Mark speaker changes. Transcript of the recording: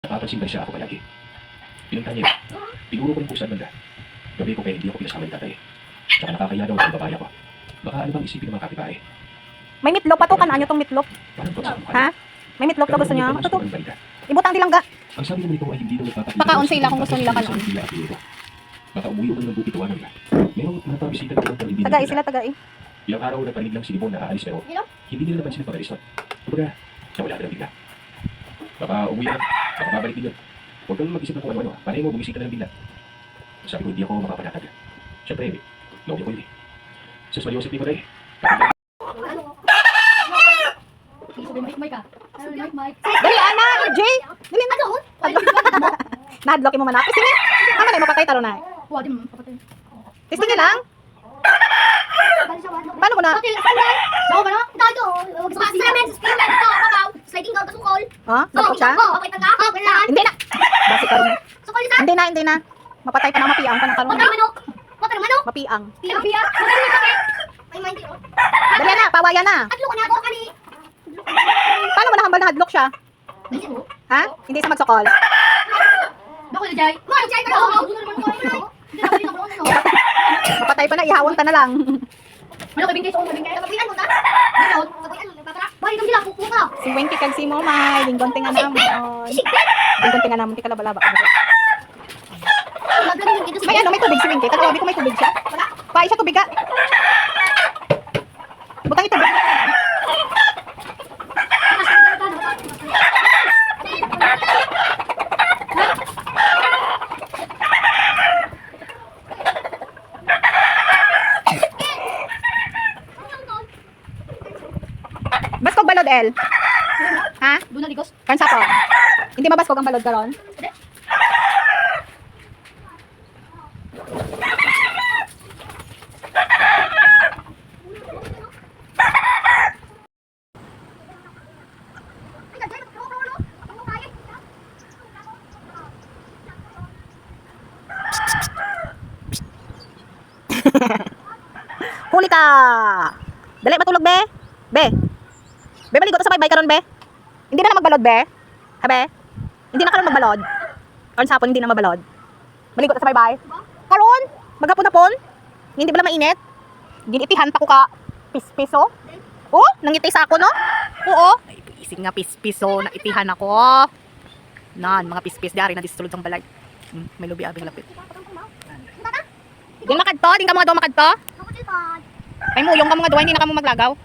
Speaker 1: Napapansin ba siya ako palagi? Pinunta niya. Tinuro ko rin kung saan banda. Gabi ko kaya hindi ako pinasama ng tatay. Tsaka nakakaya daw ang babaya ko. Baka ano bang isipin ng mga kapitbahay?
Speaker 2: May meatloaf pa to, kanaan nyo tong meatloaf.
Speaker 1: Parang to sa mukha.
Speaker 2: Ha? May meatloaf ka gusto niya? Ito to. Ibutang dilangga.
Speaker 1: Ang sabi naman ito ay hindi daw nagpapakita.
Speaker 2: Baka sila kung gusto nila kanon.
Speaker 1: Baka umuwi ko ng buti tuwanan ka. Merong napabisita na ng hindi
Speaker 2: Tagai sila, tagai.
Speaker 1: Ilang araw nagparinig lang si Limon na aalis pero hindi nila naman sila pag-alis doon. Kumbaga, nawala na lang bigla. Baka umuwi na, baka babalik din yun. Huwag kang mag-isip ng kung ano-ano. Pareho mo, bumisita na lang bigla. Sabi ko, hindi ako makapanatag. Siyempre, nauwi ko yun eh. Sus, Mariosip ni Maray.
Speaker 2: Dali, Ana! Jay! Dali na. Nahadlokin mo man ako. Sige. Tama na, mapatay talo na. Testing niya lang. Paano ko na? Ha? Nagpo siya? Hindi na. Basi ka rin. Hindi na. Mapatay pa na, mapiang ka na karoon. Mapiang. Dali na, pawaya na. Paano mo nahambal na hadlock siya? Ha? Hindi sa magsokol. Mapatay pa na, ihawon ta na lang. Si Winky kag si mo, may linggonting nga naman. Linggonting nga naman, di ka labalaba. May ano, may tubig si Winky. Tatawabi ko may tubig siya. Paay siya tubig ka. Butang ito tubig. Baskog balod, El. Ha? Kansa po. Hindi mabaskog ang balod karon? Huli ka! Dali, matulog, be. Be, baligo to sa baybay karon, be. Hindi na magbalod, be. Ha, be? Hindi na karon magbalod. Karon sapon hindi na mabalod. Baligo to sa baybay. Karon, maghapon-hapon. Hindi ba mainit? Ginitihan pa ko ka piso. Oh, nangiti sa ako, no? Oo. Ay, isig nga piso, naitihan ako. Nan, mga pispis diari na disulod ang balay. May lubi abing lapit. Din makadto, din ka mga daw makadto. Ay muyong ka mga daw, hindi na ka mo maglagaw.